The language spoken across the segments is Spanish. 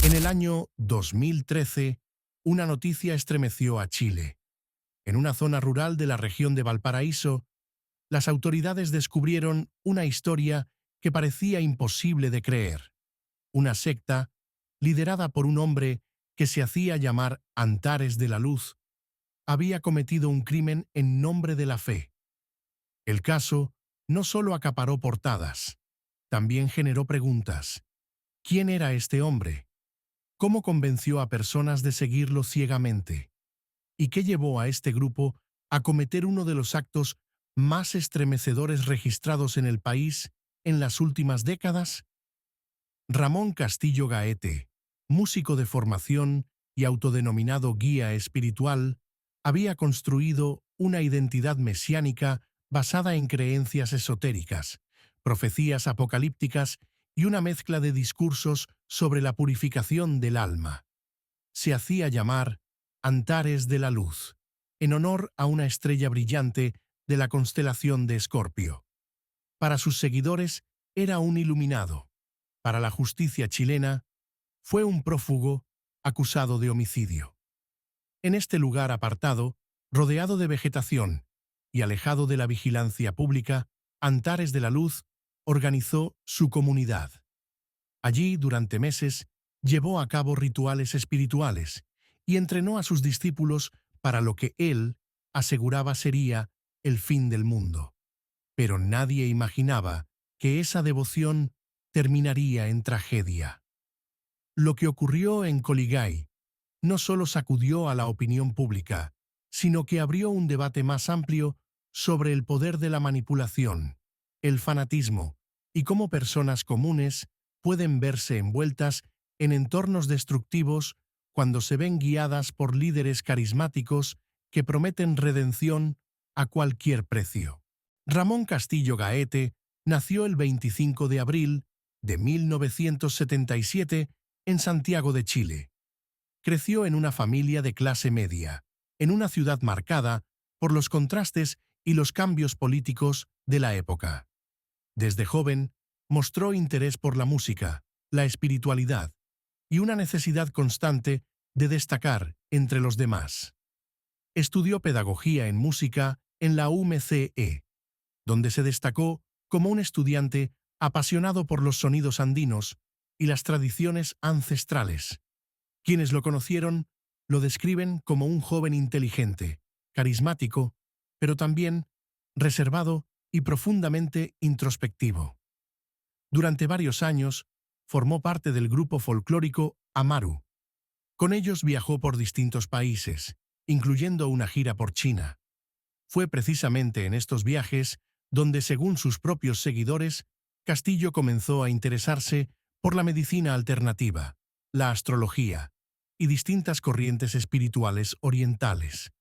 En el año 2013, una noticia estremeció a Chile. En una zona rural de la región de Valparaíso, las autoridades descubrieron una historia que parecía imposible de creer. Una secta, liderada por un hombre que se hacía llamar Antares de la Luz, había cometido un crimen en nombre de la fe. El caso no solo acaparó portadas, también generó preguntas. ¿Quién era este hombre? ¿Cómo convenció a personas de seguirlo ciegamente? ¿Y qué llevó a este grupo a cometer uno de los actos más estremecedores registrados en el país en las últimas décadas? Ramón Castillo Gaete, músico de formación y autodenominado guía espiritual, había construido una identidad mesiánica basada en creencias esotéricas, profecías apocalípticas y una mezcla de discursos sobre la purificación del alma. Se hacía llamar Antares de la Luz, en honor a una estrella brillante de la constelación de Escorpio. Para sus seguidores era un iluminado. Para la justicia chilena, fue un prófugo acusado de homicidio. En este lugar apartado, rodeado de vegetación y alejado de la vigilancia pública, Antares de la Luz organizó su comunidad. Allí, durante meses, llevó a cabo rituales espirituales y entrenó a sus discípulos para lo que él aseguraba sería el fin del mundo. Pero nadie imaginaba que esa devoción terminaría en tragedia. Lo que ocurrió en Coligay no solo sacudió a la opinión pública, sino que abrió un debate más amplio sobre el poder de la manipulación, el fanatismo y cómo personas comunes pueden verse envueltas en entornos destructivos cuando se ven guiadas por líderes carismáticos que prometen redención a cualquier precio. Ramón Castillo Gaete nació el 25 de abril de 1977 en Santiago de Chile. Creció en una familia de clase media, en una ciudad marcada por los contrastes y los cambios políticos de la época. Desde joven, mostró interés por la música, la espiritualidad y una necesidad constante de destacar entre los demás. Estudió pedagogía en música en la UMCE, donde se destacó como un estudiante apasionado por los sonidos andinos y las tradiciones ancestrales. Quienes lo conocieron lo describen como un joven inteligente, carismático, pero también reservado y profundamente introspectivo. Durante varios años, formó parte del grupo folclórico Amaru. Con ellos viajó por distintos países, incluyendo una gira por China. Fue precisamente en estos viajes donde, según sus propios seguidores, Castillo comenzó a interesarse por la medicina alternativa, la astrología y distintas corrientes espirituales orientales.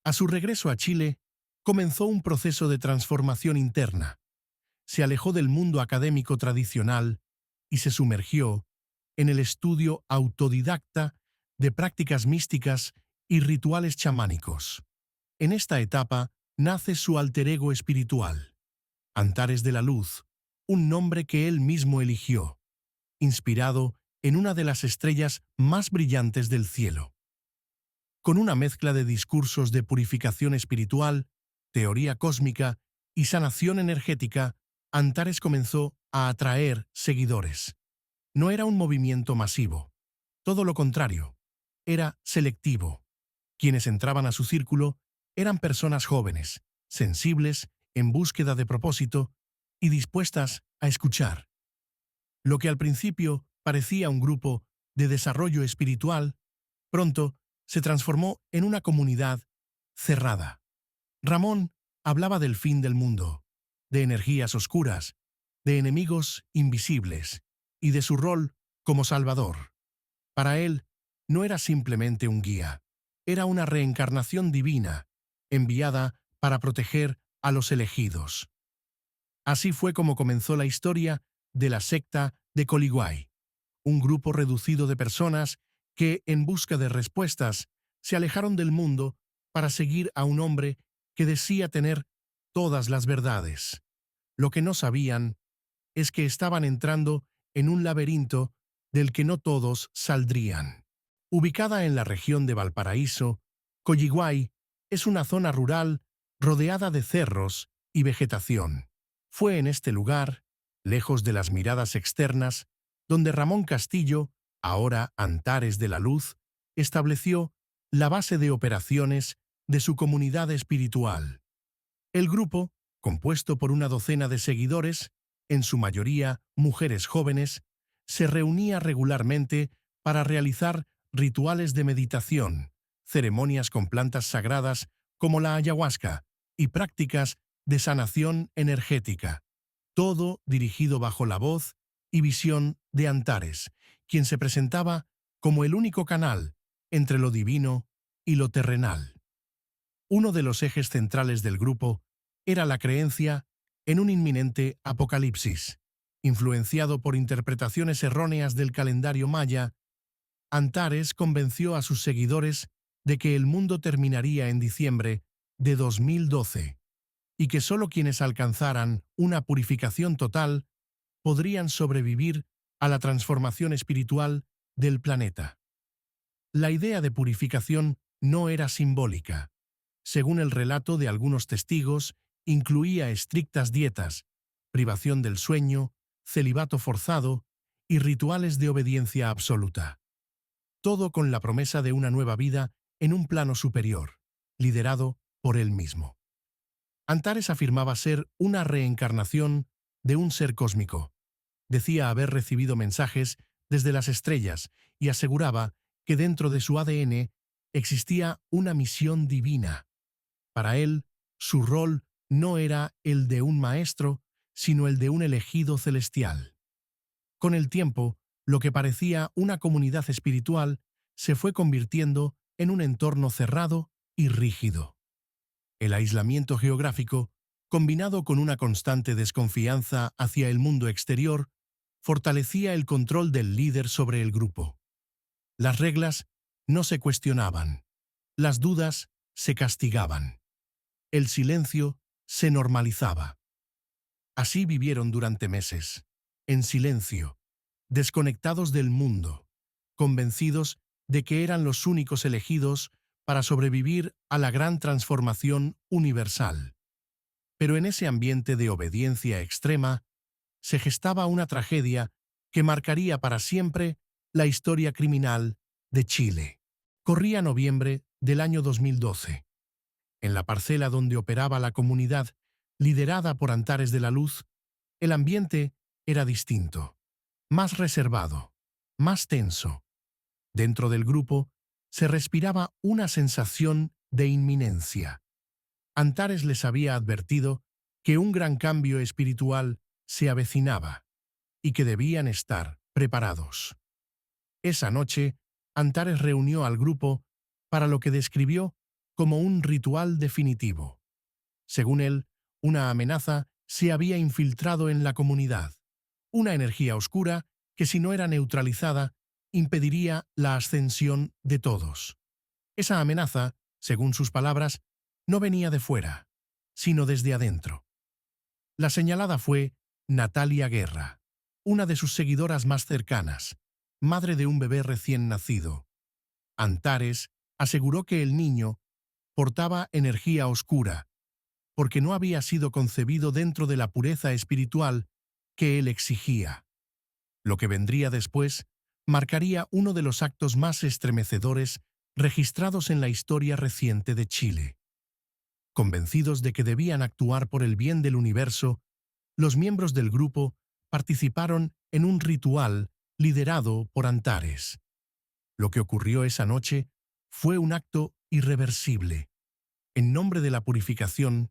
A su regreso a Chile, comenzó un proceso de transformación interna. Se alejó del mundo académico tradicional y se sumergió en el estudio autodidacta de prácticas místicas y rituales chamánicos. En esta etapa nace su alter ego espiritual, Antares de la Luz, un nombre que él mismo eligió, inspirado en una de las estrellas más brillantes del cielo. Con una mezcla de discursos de purificación espiritual, teoría cósmica y sanación energética, Antares comenzó a atraer seguidores. No era un movimiento masivo, todo lo contrario, era selectivo. Quienes entraban a su círculo eran personas jóvenes, sensibles, en búsqueda de propósito y dispuestas a escuchar. Lo que al principio parecía un grupo de desarrollo espiritual, pronto se transformó en una comunidad cerrada. Ramón hablaba del fin del mundo, de energías oscuras, de enemigos invisibles y de su rol como salvador. Para él, no era simplemente un guía, era una reencarnación divina, enviada para proteger a los elegidos. Así fue como comenzó la historia de la secta de Coligüey, un grupo reducido de personas que, en busca de respuestas, se alejaron del mundo para seguir a un hombre que decía tener todas las verdades. Lo que no sabían es que estaban entrando en un laberinto del que no todos saldrían. Ubicada en la región de Valparaíso, Colliguay es una zona rural rodeada de cerros y vegetación. Fue en este lugar, lejos de las miradas externas, donde Ramón Castillo, ahora Antares de la Luz, estableció la base de operaciones de su comunidad espiritual. El grupo, compuesto por una docena de seguidores, en su mayoría mujeres jóvenes, se reunía regularmente para realizar rituales de meditación, ceremonias con plantas sagradas como la ayahuasca y prácticas de sanación energética. Todo dirigido bajo la voz y visión de Antares, quien se presentaba como el único canal entre lo divino y lo terrenal. Uno de los ejes centrales del grupo era la creencia en un inminente apocalipsis. Influenciado por interpretaciones erróneas del calendario maya, Antares convenció a sus seguidores de que el mundo terminaría en diciembre de 2012 y que solo quienes alcanzaran una purificación total podrían sobrevivir a la transformación espiritual del planeta. La idea de purificación no era simbólica. Según el relato de algunos testigos, incluía estrictas dietas, privación del sueño, celibato forzado y rituales de obediencia absoluta. Todo con la promesa de una nueva vida en un plano superior, liderado por él mismo. Antares afirmaba ser una reencarnación de un ser cósmico. Decía haber recibido mensajes desde las estrellas y aseguraba que dentro de su ADN existía una misión divina. Para él, su rol no era el de un maestro, sino el de un elegido celestial. Con el tiempo, lo que parecía una comunidad espiritual se fue convirtiendo en un entorno cerrado y rígido. El aislamiento geográfico, combinado con una constante desconfianza hacia el mundo exterior, fortalecía el control del líder sobre el grupo. Las reglas no se cuestionaban, las dudas se castigaban. El silencio se normalizaba. Así vivieron durante meses, en silencio, desconectados del mundo, convencidos de que eran los únicos elegidos para sobrevivir a la gran transformación universal. Pero en ese ambiente de obediencia extrema, se gestaba una tragedia que marcaría para siempre la historia criminal de Chile. Corría noviembre del año 2012. En la parcela donde operaba la comunidad, liderada por Antares de la Luz, el ambiente era distinto, más reservado, más tenso. Dentro del grupo se respiraba una sensación de inminencia. Antares les había advertido que un gran cambio espiritual se avecinaba y que debían estar preparados. Esa noche, Antares reunió al grupo para lo que describió como un ritual definitivo. Según él, una amenaza se había infiltrado en la comunidad, una energía oscura que, si no era neutralizada, impediría la ascensión de todos. Esa amenaza, según sus palabras, no venía de fuera, sino desde adentro. La señalada fue Natalia Guerra, una de sus seguidoras más cercanas, madre de un bebé recién nacido. Antares aseguró que el niño portaba energía oscura, porque no había sido concebido dentro de la pureza espiritual que él exigía. Lo que vendría después marcaría uno de los actos más estremecedores registrados en la historia reciente de Chile. Convencidos de que debían actuar por el bien del universo, los miembros del grupo participaron en un ritual liderado por Antares. Lo que ocurrió esa noche fue un acto irreversible. En nombre de la purificación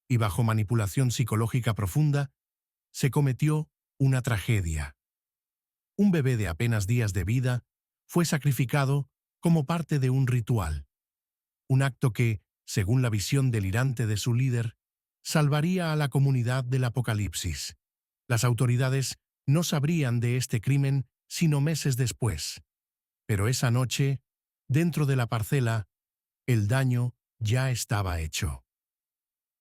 y bajo manipulación psicológica profunda, se cometió una tragedia. Un bebé de apenas días de vida fue sacrificado como parte de un ritual. Un acto que, según la visión delirante de su líder, salvaría a la comunidad del apocalipsis. Las autoridades no sabrían de este crimen sino meses después. Pero esa noche, dentro de la parcela, el daño ya estaba hecho.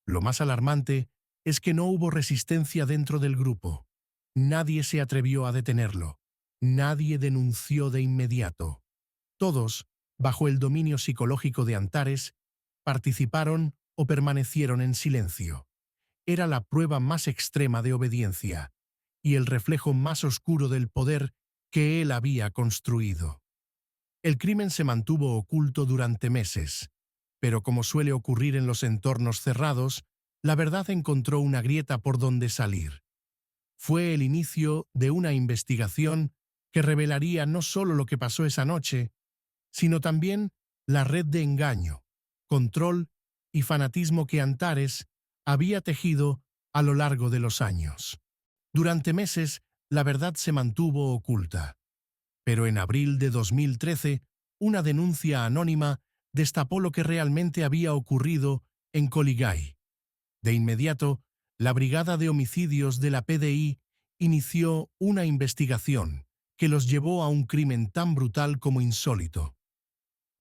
Lo más alarmante es que no hubo resistencia dentro del grupo. Nadie se atrevió a detenerlo. nadie denunció de inmediato. Todos, bajo el dominio psicológico de Antares, participaron o permanecieron en silencio. Era la prueba más extrema de obediencia y el reflejo más oscuro del poder que él había construido. El crimen se mantuvo oculto durante meses, pero como suele ocurrir en los entornos cerrados, la verdad encontró una grieta por donde salir. Fue el inicio de una investigación que revelaría no solo lo que pasó esa noche, sino también la red de engaño, control y fanatismo que Antares había tejido a lo largo de los años. Durante meses, la verdad se mantuvo oculta, pero en abril de 2013, una denuncia anónima destapó lo que realmente había ocurrido en Coligay. De inmediato, la Brigada de Homicidios de la PDI inició una investigación que los llevó a un crimen tan brutal como insólito.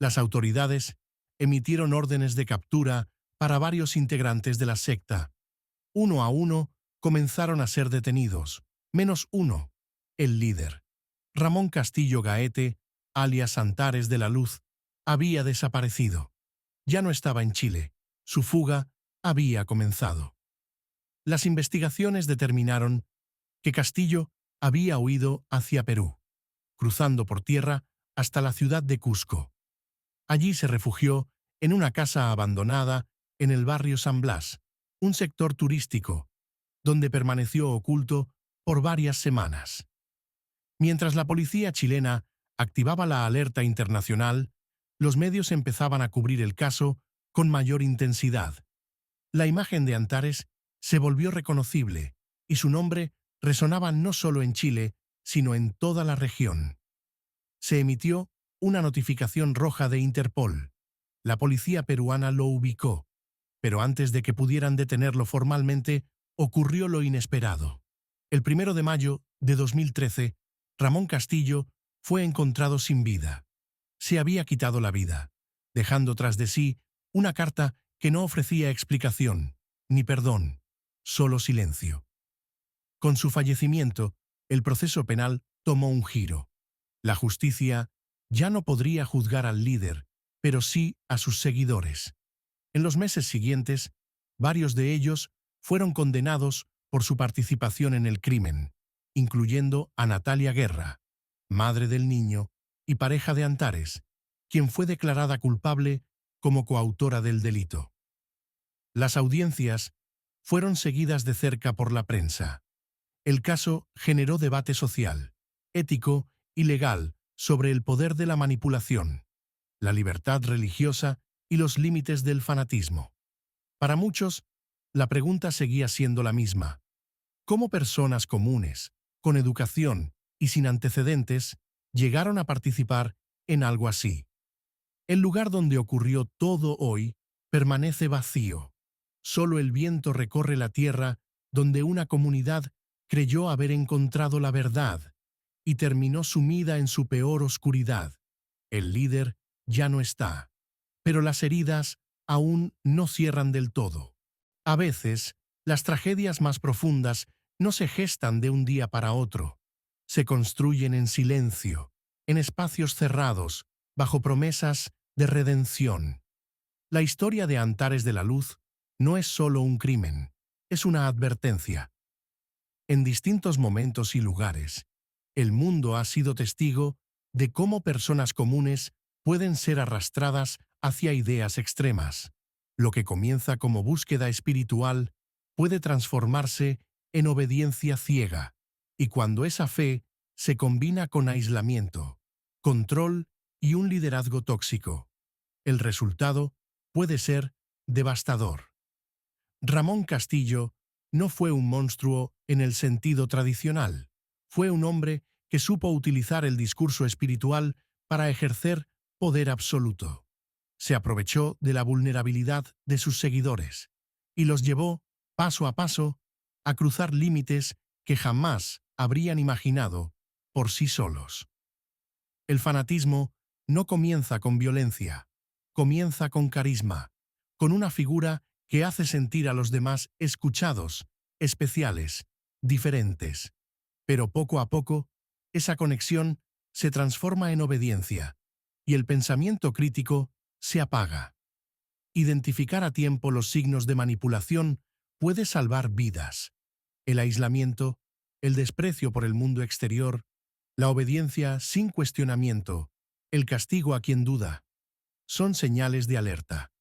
Las autoridades emitieron órdenes de captura para varios integrantes de la secta. Uno a uno comenzaron a ser detenidos, menos uno, el líder. Ramón Castillo Gaete, alias Antares de la Luz, había desaparecido. Ya no estaba en Chile. Su fuga había comenzado. Las investigaciones determinaron que Castillo había huido hacia Perú, cruzando por tierra hasta la ciudad de Cusco. Allí se refugió en una casa abandonada en el barrio San Blas, un sector turístico, donde permaneció oculto por varias semanas. Mientras la policía chilena activaba la alerta internacional, los medios empezaban a cubrir el caso con mayor intensidad. La imagen de Antares se volvió reconocible y su nombre resonaba no solo en Chile, sino en toda la región. Se emitió una notificación roja de Interpol. La policía peruana lo ubicó, pero antes de que pudieran detenerlo formalmente, ocurrió lo inesperado. El 1 de mayo de 2013, Ramón Castillo fue encontrado sin vida. Se había quitado la vida, dejando tras de sí una carta que no ofrecía explicación, ni perdón, solo silencio. Con su fallecimiento, el proceso penal tomó un giro. La justicia ya no podría juzgar al líder, pero sí a sus seguidores. En los meses siguientes, varios de ellos fueron condenados por su participación en el crimen, incluyendo a Natalia Guerra, madre del niño y pareja de Antares, quien fue declarada culpable como coautora del delito. Las audiencias fueron seguidas de cerca por la prensa. El caso generó debate social, ético y legal sobre el poder de la manipulación, la libertad religiosa y los límites del fanatismo. Para muchos, la pregunta seguía siendo la misma. ¿Cómo personas comunes, con educación y sin antecedentes, llegaron a participar en algo así? El lugar donde ocurrió todo hoy permanece vacío. Solo el viento recorre la tierra donde una comunidad creyó haber encontrado la verdad y terminó sumida en su peor oscuridad. El líder ya no está, pero las heridas aún no cierran del todo. A veces, las tragedias más profundas no se gestan de un día para otro. Se construyen en silencio, en espacios cerrados, bajo promesas de redención. La historia de Antares de la Luz no es solo un crimen, es una advertencia. En distintos momentos y lugares, el mundo ha sido testigo de cómo personas comunes pueden ser arrastradas hacia ideas extremas. Lo que comienza como búsqueda espiritual puede transformarse en obediencia ciega, y cuando esa fe se combina con aislamiento, control y un liderazgo tóxico, el resultado puede ser devastador. Ramón Castillo no fue un monstruo en el sentido tradicional. Fue un hombre que supo utilizar el discurso espiritual para ejercer poder absoluto. Se aprovechó de la vulnerabilidad de sus seguidores y los llevó, paso a paso, a cruzar límites que jamás habrían imaginado por sí solos. El fanatismo no comienza con violencia, comienza con carisma, con una figura que hace sentir a los demás escuchados, especiales, diferentes. Pero poco a poco, esa conexión se transforma en obediencia y el pensamiento crítico se apaga. Identificar a tiempo los signos de manipulación puede salvar vidas. El aislamiento, el desprecio por el mundo exterior, la obediencia sin cuestionamiento, el castigo a quien duda, son señales de alerta.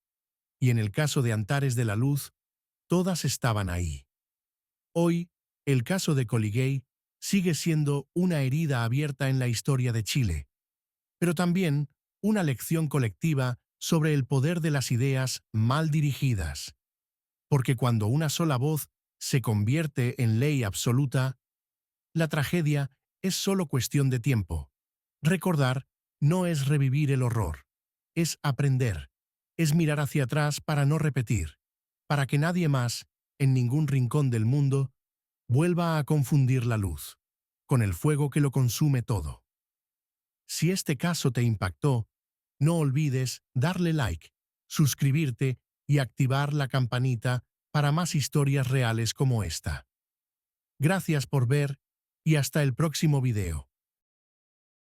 Y en el caso de Antares de la Luz, todas estaban ahí. Hoy, el caso de Coligay sigue siendo una herida abierta en la historia de Chile, pero también una lección colectiva sobre el poder de las ideas mal dirigidas. Porque cuando una sola voz se convierte en ley absoluta, la tragedia es solo cuestión de tiempo. Recordar no es revivir el horror, es aprender, es mirar hacia atrás para no repetir, para que nadie más, en ningún rincón del mundo, vuelva a confundir la luz con el fuego que lo consume todo. Si este caso te impactó, no olvides darle like, suscribirte y activar la campanita para más historias reales como esta. Gracias por ver y hasta el próximo video.